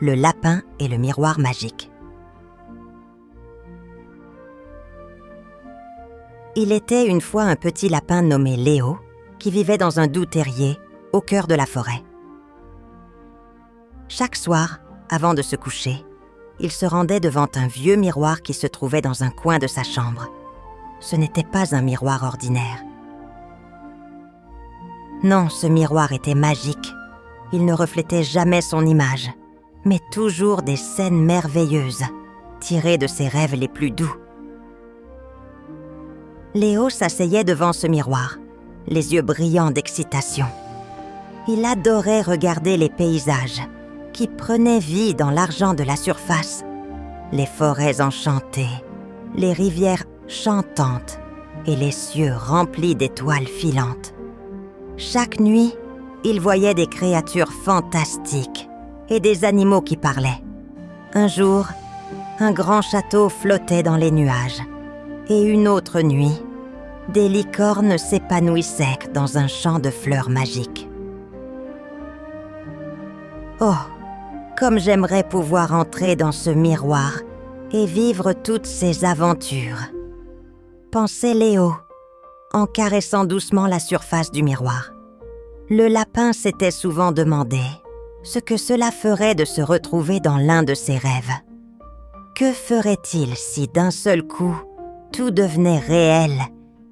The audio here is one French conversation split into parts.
Le lapin et le miroir magique. Il était une fois un petit lapin nommé Léo qui vivait dans un doux terrier au cœur de la forêt. Chaque soir, avant de se coucher, il se rendait devant un vieux miroir qui se trouvait dans un coin de sa chambre. Ce n'était pas un miroir ordinaire. Non, ce miroir était magique. Il ne reflétait jamais son image, mais toujours des scènes merveilleuses, tirées de ses rêves les plus doux. Léo s'asseyait devant ce miroir, les yeux brillants d'excitation. Il adorait regarder les paysages qui prenaient vie dans l'argent de la surface, les forêts enchantées, les rivières chantantes et les cieux remplis d'étoiles filantes. Chaque nuit, il voyait des créatures fantastiques et des animaux qui parlaient. Un jour, un grand château flottait dans les nuages. Et une autre nuit, des licornes s'épanouissaient dans un champ de fleurs magiques. Oh, comme j'aimerais pouvoir entrer dans ce miroir et vivre toutes ces aventures, pensait Léo, en caressant doucement la surface du miroir. Le lapin s'était souvent demandé ce que cela ferait de se retrouver dans l'un de ses rêves. Que ferait-il si d'un seul coup, tout devenait réel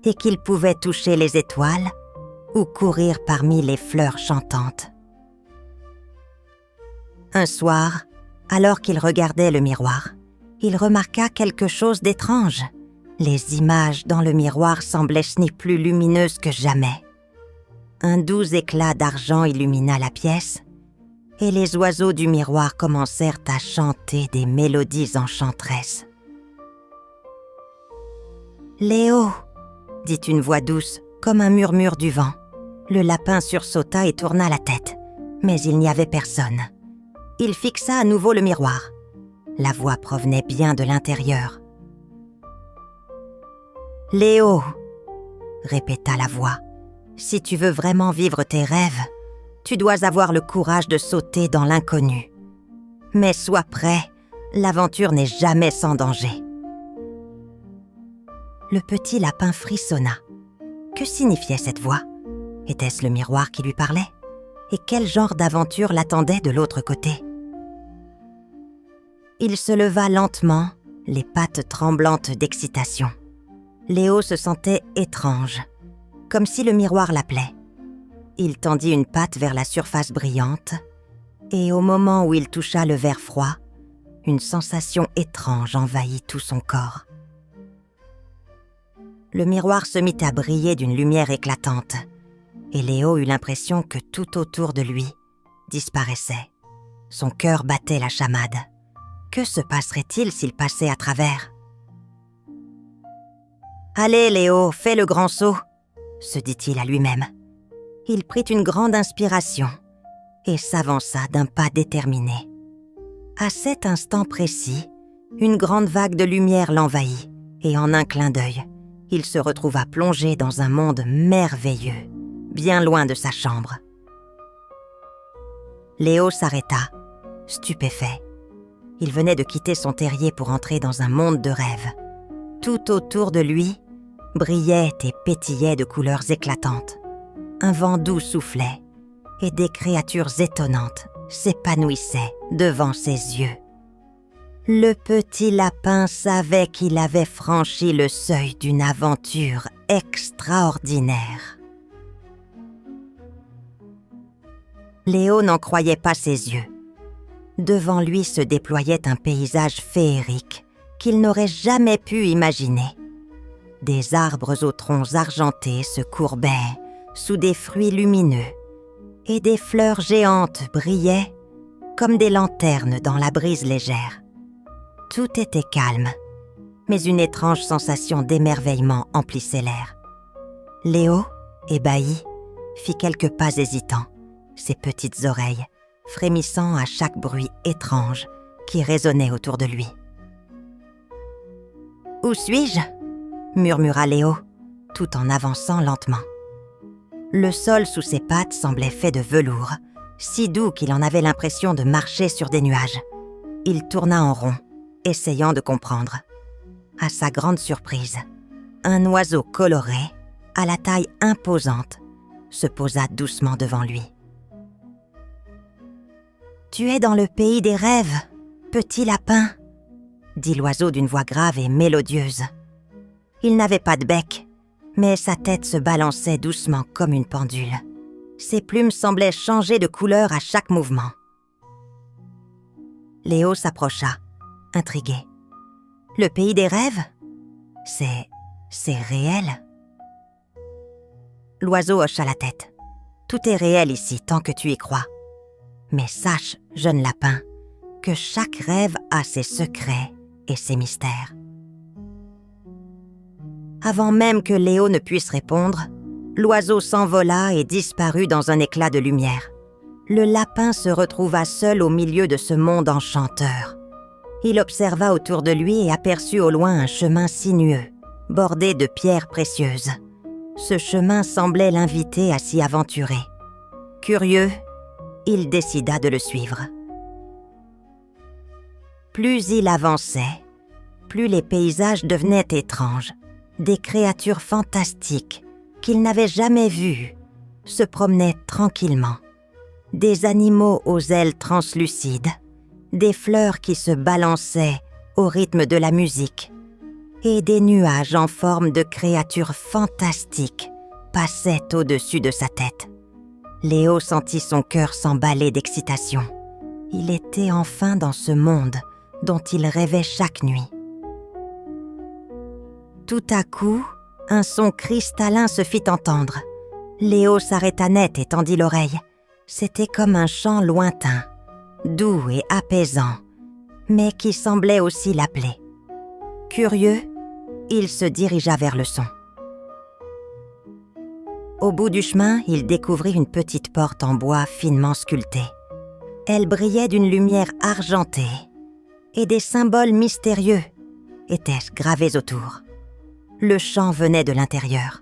et qu'il pouvait toucher les étoiles ou courir parmi les fleurs chantantes? Un soir, alors qu'il regardait le miroir, il remarqua quelque chose d'étrange. Les images dans le miroir semblaient ni plus lumineuses que jamais. Un doux éclat d'argent illumina la pièce et les oiseaux du miroir commencèrent à chanter des mélodies enchanteresses. « Léo !» dit une voix douce, comme un murmure du vent. Le lapin sursauta et tourna la tête, mais il n'y avait personne. Il fixa à nouveau le miroir. La voix provenait bien de l'intérieur. « Léo !» répéta la voix. « Si tu veux vraiment vivre tes rêves, tu dois avoir le courage de sauter dans l'inconnu. Mais sois prêt, l'aventure n'est jamais sans danger. » Le petit lapin frissonna. Que signifiait cette voix? Était-ce le miroir qui lui parlait? Et quel genre d'aventure l'attendait de l'autre côté? Il se leva lentement, les pattes tremblantes d'excitation. Léo se sentait étrange, comme si le miroir l'appelait. Il tendit une patte vers la surface brillante, et au moment où il toucha le verre froid, une sensation étrange envahit tout son corps. Le miroir se mit à briller d'une lumière éclatante, et Léo eut l'impression que tout autour de lui disparaissait. Son cœur battait la chamade. Que se passerait-il s'il passait à travers? « Allez, Léo, fais le grand saut !» se dit-il à lui-même. Il prit une grande inspiration et s'avança d'un pas déterminé. À cet instant précis, une grande vague de lumière l'envahit et en un clin d'œil, il se retrouva plongé dans un monde merveilleux, bien loin de sa chambre. Léo s'arrêta, stupéfait. Il venait de quitter son terrier pour entrer dans un monde de rêve. Tout autour de lui brillait et pétillait de couleurs éclatantes. Un vent doux soufflait et des créatures étonnantes s'épanouissaient devant ses yeux. Le petit lapin savait qu'il avait franchi le seuil d'une aventure extraordinaire. Léo n'en croyait pas ses yeux. Devant lui se déployait un paysage féerique qu'il n'aurait jamais pu imaginer. Des arbres aux troncs argentés se courbaient sous des fruits lumineux et des fleurs géantes brillaient comme des lanternes dans la brise légère. Tout était calme, mais une étrange sensation d'émerveillement emplissait l'air. Léo, ébahi, fit quelques pas hésitants, ses petites oreilles frémissant à chaque bruit étrange qui résonnait autour de lui. « Où suis-je » murmura Léo, tout en avançant lentement. Le sol sous ses pattes semblait fait de velours, si doux qu'il en avait l'impression de marcher sur des nuages. Il tourna en rond, essayant de comprendre. À sa grande surprise, un oiseau coloré, à la taille imposante, se posa doucement devant lui. « Tu es dans le pays des rêves, petit lapin », dit l'oiseau d'une voix grave et mélodieuse. Il n'avait pas de bec, mais sa tête se balançait doucement comme une pendule. Ses plumes semblaient changer de couleur à chaque mouvement. Léo s'approcha, intrigué. « Le pays des rêves ? C'est réel ?» L'oiseau hocha la tête. « Tout est réel ici tant que tu y crois. Mais sache, jeune lapin, que chaque rêve a ses secrets et ses mystères. » Avant même que Léo ne puisse répondre, l'oiseau s'envola et disparut dans un éclat de lumière. Le lapin se retrouva seul au milieu de ce monde enchanteur. Il observa autour de lui et aperçut au loin un chemin sinueux, bordé de pierres précieuses. Ce chemin semblait l'inviter à s'y aventurer. Curieux, il décida de le suivre. Plus il avançait, plus les paysages devenaient étranges. Des créatures fantastiques qu'il n'avait jamais vues se promenaient tranquillement. Des animaux aux ailes translucides, des fleurs qui se balançaient au rythme de la musique, et des nuages en forme de créatures fantastiques passaient au-dessus de sa tête. Léo sentit son cœur s'emballer d'excitation. Il était enfin dans ce monde dont il rêvait chaque nuit. Tout à coup, un son cristallin se fit entendre. Léo s'arrêta net et tendit l'oreille. C'était comme un chant lointain, doux et apaisant, mais qui semblait aussi l'appeler. Curieux, il se dirigea vers le son. Au bout du chemin, il découvrit une petite porte en bois finement sculptée. Elle brillait d'une lumière argentée, et des symboles mystérieux étaient gravés autour. Le chant venait de l'intérieur.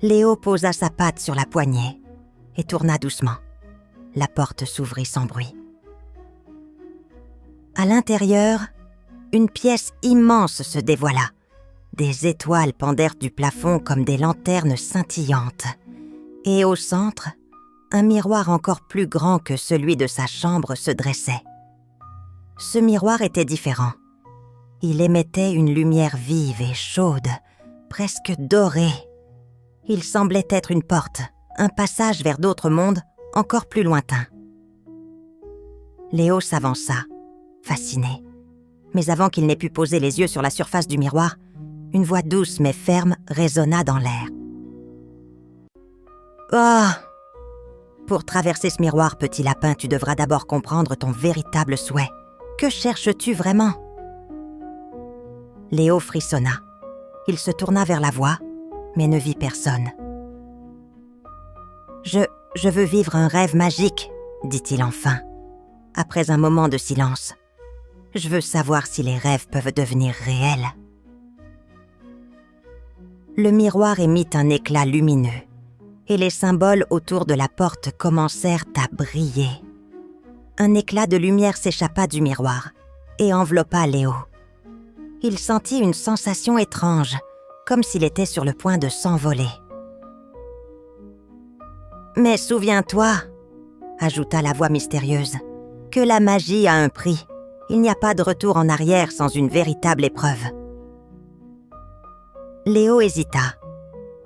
Léo posa sa patte sur la poignée et tourna doucement. La porte s'ouvrit sans bruit. À l'intérieur, une pièce immense se dévoila. Des étoiles pendèrent du plafond comme des lanternes scintillantes. Et au centre, un miroir encore plus grand que celui de sa chambre se dressait. Ce miroir était différent. Il émettait une lumière vive et chaude, presque dorée. Il semblait être une porte, un passage vers d'autres mondes encore plus lointains. Léo s'avança, fasciné. Mais avant qu'il n'ait pu poser les yeux sur la surface du miroir, une voix douce mais ferme résonna dans l'air. « Oh ! Pour traverser ce miroir, petit lapin, tu devras d'abord comprendre ton véritable souhait. Que cherches-tu vraiment ?» Léo frissonna. Il se tourna vers la voix, mais ne vit personne. « Je veux vivre un rêve magique, » dit-il enfin, après un moment de silence. « Je veux savoir si les rêves peuvent devenir réels. » Le miroir émit un éclat lumineux, et les symboles autour de la porte commencèrent à briller. Un éclat de lumière s'échappa du miroir et enveloppa Léo. Il sentit une sensation étrange, comme s'il était sur le point de s'envoler. « Mais souviens-toi, » ajouta la voix mystérieuse, « que la magie a un prix. Il n'y a pas de retour en arrière sans une véritable épreuve. » Léo hésita.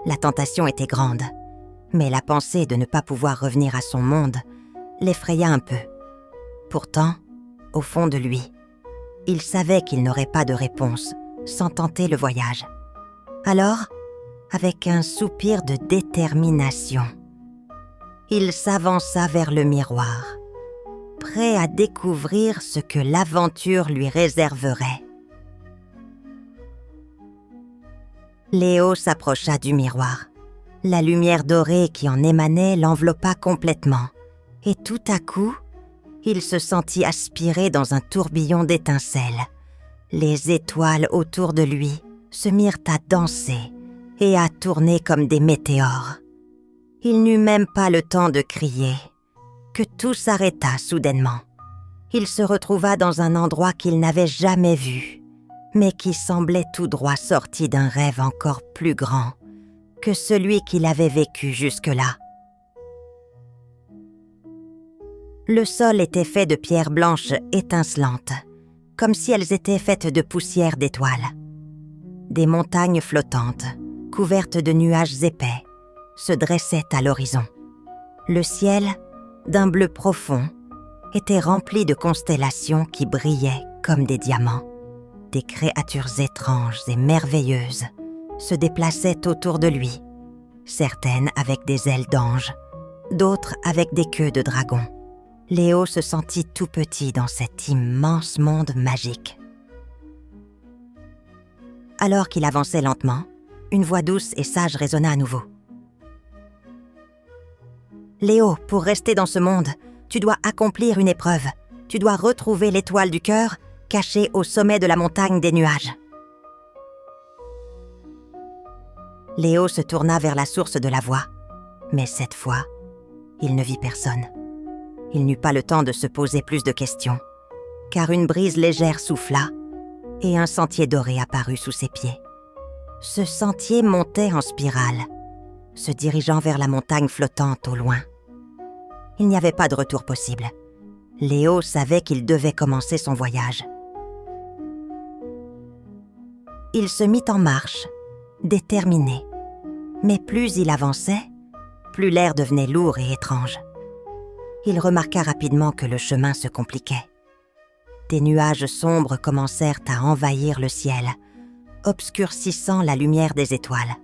La tentation était grande, mais la pensée de ne pas pouvoir revenir à son monde l'effraya un peu. Pourtant, au fond de lui, il savait qu'il n'aurait pas de réponse sans tenter le voyage. Alors, avec un soupir de détermination, il s'avança vers le miroir, prêt à découvrir ce que l'aventure lui réserverait. Léo s'approcha du miroir. La lumière dorée qui en émanait l'enveloppa complètement, et tout à coup, il se sentit aspiré dans un tourbillon d'étincelles. Les étoiles autour de lui se mirent à danser et à tourner comme des météores. Il n'eut même pas le temps de crier que tout s'arrêta soudainement. Il se retrouva dans un endroit qu'il n'avait jamais vu, mais qui semblait tout droit sorti d'un rêve encore plus grand que celui qu'il avait vécu jusque-là. Le sol était fait de pierres blanches étincelantes, comme si elles étaient faites de poussière d'étoiles. Des montagnes flottantes, couvertes de nuages épais, se dressaient à l'horizon. Le ciel, d'un bleu profond, était rempli de constellations qui brillaient comme des diamants. Des créatures étranges et merveilleuses se déplaçaient autour de lui, certaines avec des ailes d'ange, d'autres avec des queues de dragon. Léo se sentit tout petit dans cet immense monde magique. Alors qu'il avançait lentement, une voix douce et sage résonna à nouveau. « Léo, pour rester dans ce monde, tu dois accomplir une épreuve. Tu dois retrouver l'étoile du cœur cachée au sommet de la montagne des nuages. » Léo se tourna vers la source de la voix, mais cette fois, il ne vit personne. Il n'eut pas le temps de se poser plus de questions, car une brise légère souffla et un sentier doré apparut sous ses pieds. Ce sentier montait en spirale, se dirigeant vers la montagne flottante au loin. Il n'y avait pas de retour possible. Léo savait qu'il devait commencer son voyage. Il se mit en marche, déterminé. Mais plus il avançait, plus l'air devenait lourd et étrange. Il remarqua rapidement que le chemin se compliquait. Des nuages sombres commencèrent à envahir le ciel, obscurcissant la lumière des étoiles.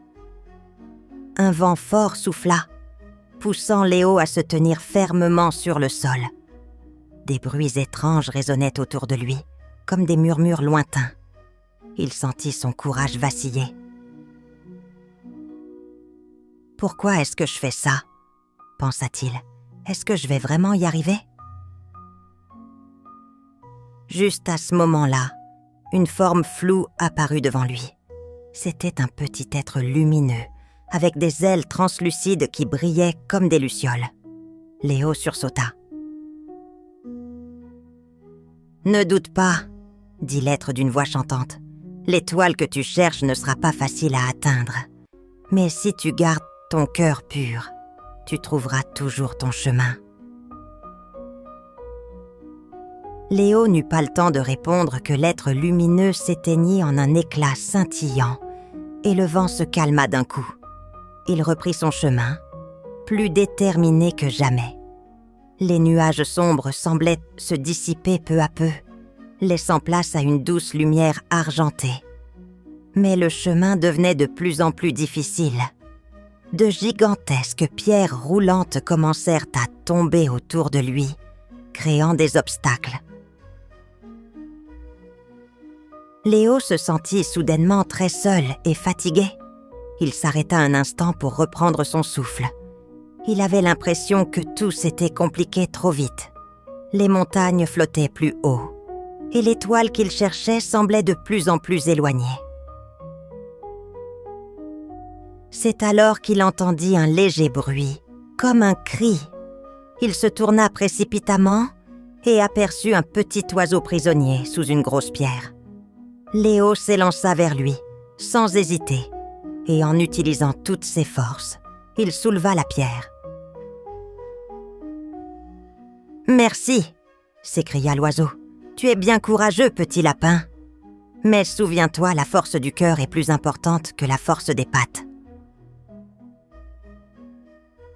Un vent fort souffla, poussant Léo à se tenir fermement sur le sol. Des bruits étranges résonnaient autour de lui, comme des murmures lointains. Il sentit son courage vaciller. « Pourquoi est-ce que je fais ça ?» pensa-t-il. « Est-ce que je vais vraiment y arriver ?» Juste à ce moment-là, une forme floue apparut devant lui. C'était un petit être lumineux, avec des ailes translucides qui brillaient comme des lucioles. Léo sursauta. « Ne doute pas, » dit l'être d'une voix chantante. « L'étoile que tu cherches ne sera pas facile à atteindre. Mais si tu gardes ton cœur pur, tu trouveras toujours ton chemin. » Léo n'eut pas le temps de répondre que l'être lumineux s'éteignit en un éclat scintillant et le vent se calma d'un coup. Il reprit son chemin, plus déterminé que jamais. Les nuages sombres semblaient se dissiper peu à peu, laissant place à une douce lumière argentée. Mais le chemin devenait de plus en plus difficile. De gigantesques pierres roulantes commencèrent à tomber autour de lui, créant des obstacles. Léo se sentit soudainement très seul et fatigué. Il s'arrêta un instant pour reprendre son souffle. Il avait l'impression que tout s'était compliqué trop vite. Les montagnes flottaient plus haut, et l'étoile qu'il cherchait semblait de plus en plus éloignée. C'est alors qu'il entendit un léger bruit, comme un cri. Il se tourna précipitamment et aperçut un petit oiseau prisonnier sous une grosse pierre. Léo s'élança vers lui, sans hésiter, et en utilisant toutes ses forces, il souleva la pierre. « Merci !» s'écria l'oiseau. « Tu es bien courageux, petit lapin. Mais souviens-toi, la force du cœur est plus importante que la force des pattes. »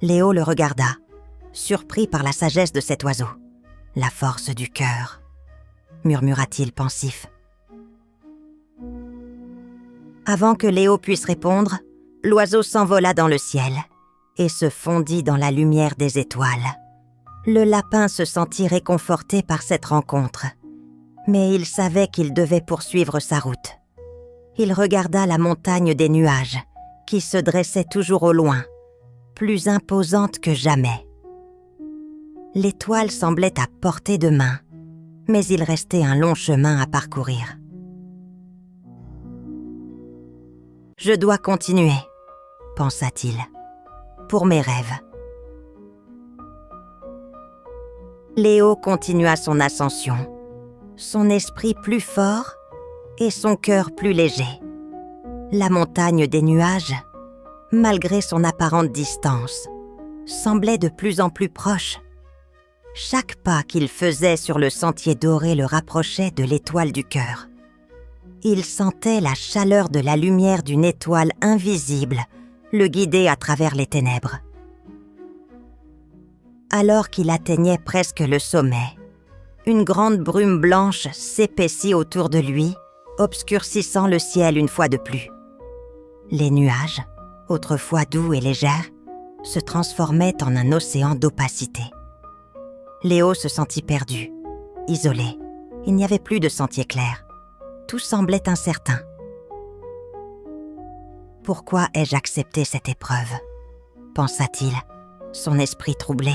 Léo le regarda, surpris par la sagesse de cet oiseau. « La force du cœur », murmura-t-il pensif. Avant que Léo puisse répondre, l'oiseau s'envola dans le ciel et se fondit dans la lumière des étoiles. Le lapin se sentit réconforté par cette rencontre, mais il savait qu'il devait poursuivre sa route. Il regarda la montagne des nuages, qui se dressait toujours au loin, plus imposante que jamais. L'étoile semblait à portée de main, mais il restait un long chemin à parcourir. « Je dois continuer, » pensa-t-il, « pour mes rêves. » Léo continua son ascension, son esprit plus fort et son cœur plus léger. La montagne des nuages, malgré son apparente distance, semblait de plus en plus proche. Chaque pas qu'il faisait sur le sentier doré le rapprochait de l'étoile du cœur. Il sentait la chaleur de la lumière d'une étoile invisible le guider à travers les ténèbres. Alors qu'il atteignait presque le sommet, une grande brume blanche s'épaissit autour de lui, obscurcissant le ciel une fois de plus. Les nuages, autrefois doux et légers, se transformaient en un océan d'opacité. Léo se sentit perdu, isolé. Il n'y avait plus de sentier clair. Tout semblait incertain. « Pourquoi ai-je accepté cette épreuve ?» pensa-t-il, son esprit troublé.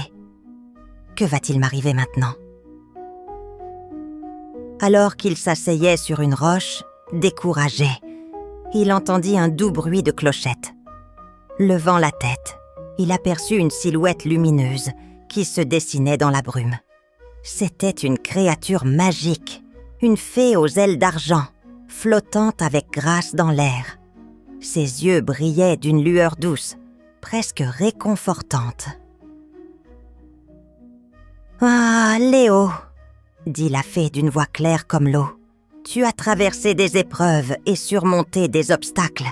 « Que va-t-il m'arriver maintenant ?» Alors qu'il s'asseyait sur une roche, découragé, il entendit un doux bruit de clochette. Levant la tête, il aperçut une silhouette lumineuse qui se dessinait dans la brume. C'était une créature magique, une fée aux ailes d'argent, flottant avec grâce dans l'air. Ses yeux brillaient d'une lueur douce, presque réconfortante. « Ah, Léo !» dit la fée d'une voix claire comme l'eau. « Tu as traversé des épreuves et surmonté des obstacles.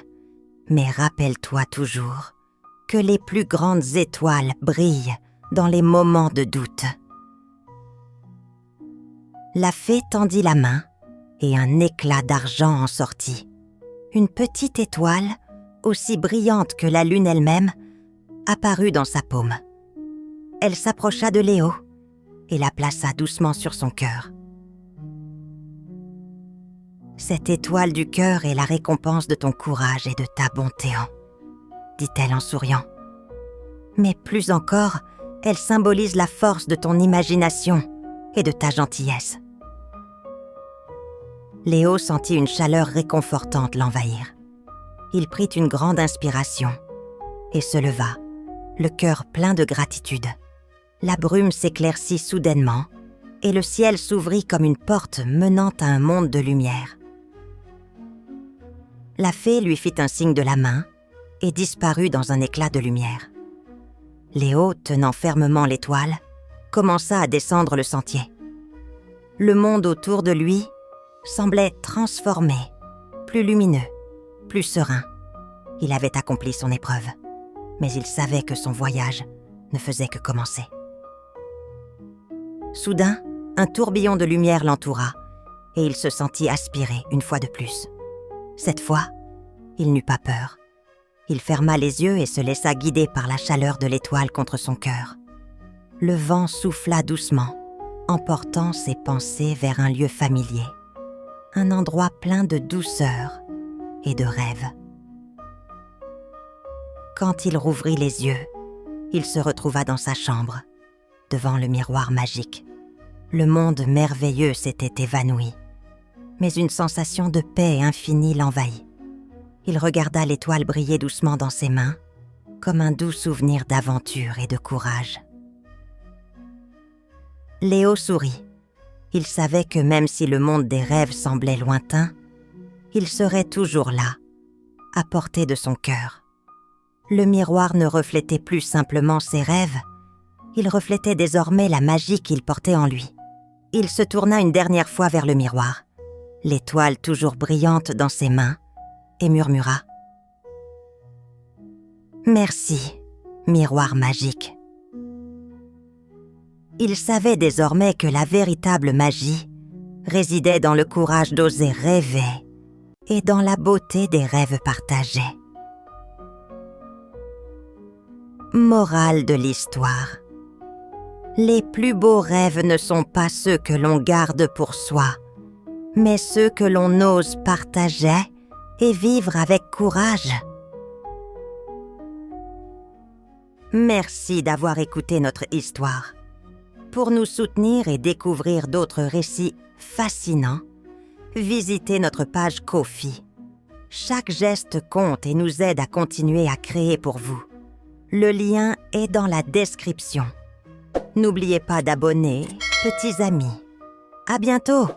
Mais rappelle-toi toujours que les plus grandes étoiles brillent dans les moments de doute. » La fée tendit la main et un éclat d'argent en sortit. Une petite étoile, aussi brillante que la lune elle-même, apparut dans sa paume. Elle s'approcha de Léo et la plaça doucement sur son cœur. « Cette étoile du cœur est la récompense de ton courage et de ta bonté, dit-elle en souriant. Mais plus encore, elle symbolise la force de ton imagination et de ta gentillesse. » Léo sentit une chaleur réconfortante l'envahir. Il prit une grande inspiration et se leva, le cœur plein de gratitude. La brume s'éclaircit soudainement et le ciel s'ouvrit comme une porte menant à un monde de lumière. La fée lui fit un signe de la main et disparut dans un éclat de lumière. Léo, tenant fermement l'étoile, commença à descendre le sentier. Le monde autour de lui semblait transformé, plus lumineux, plus serein. Il avait accompli son épreuve, mais il savait que son voyage ne faisait que commencer. Soudain, un tourbillon de lumière l'entoura et il se sentit aspiré une fois de plus. Cette fois, il n'eut pas peur. Il ferma les yeux et se laissa guider par la chaleur de l'étoile contre son cœur. Le vent souffla doucement, emportant ses pensées vers un lieu familier, un endroit plein de douceur et de rêve. Quand il rouvrit les yeux, il se retrouva dans sa chambre, devant le miroir magique. Le monde merveilleux s'était évanoui, mais une sensation de paix infinie l'envahit. Il regarda l'étoile briller doucement dans ses mains, comme un doux souvenir d'aventure et de courage. Léo sourit. Il savait que même si le monde des rêves semblait lointain, il serait toujours là, à portée de son cœur. Le miroir ne reflétait plus simplement ses rêves, il reflétait désormais la magie qu'il portait en lui. Il se tourna une dernière fois vers le miroir, l'étoile toujours brillante dans ses mains, et murmura « Merci, miroir magique. » Il savait désormais que la véritable magie résidait dans le courage d'oser rêver et dans la beauté des rêves partagés. Morale de l'histoire. Les plus beaux rêves ne sont pas ceux que l'on garde pour soi, mais ceux que l'on ose partager et vivre avec courage. Merci d'avoir écouté notre histoire. Pour nous soutenir et découvrir d'autres récits fascinants, visitez notre page Ko-fi. Chaque geste compte et nous aide à continuer à créer pour vous. Le lien est dans la description. N'oubliez pas d'abonner, petits amis. À bientôt!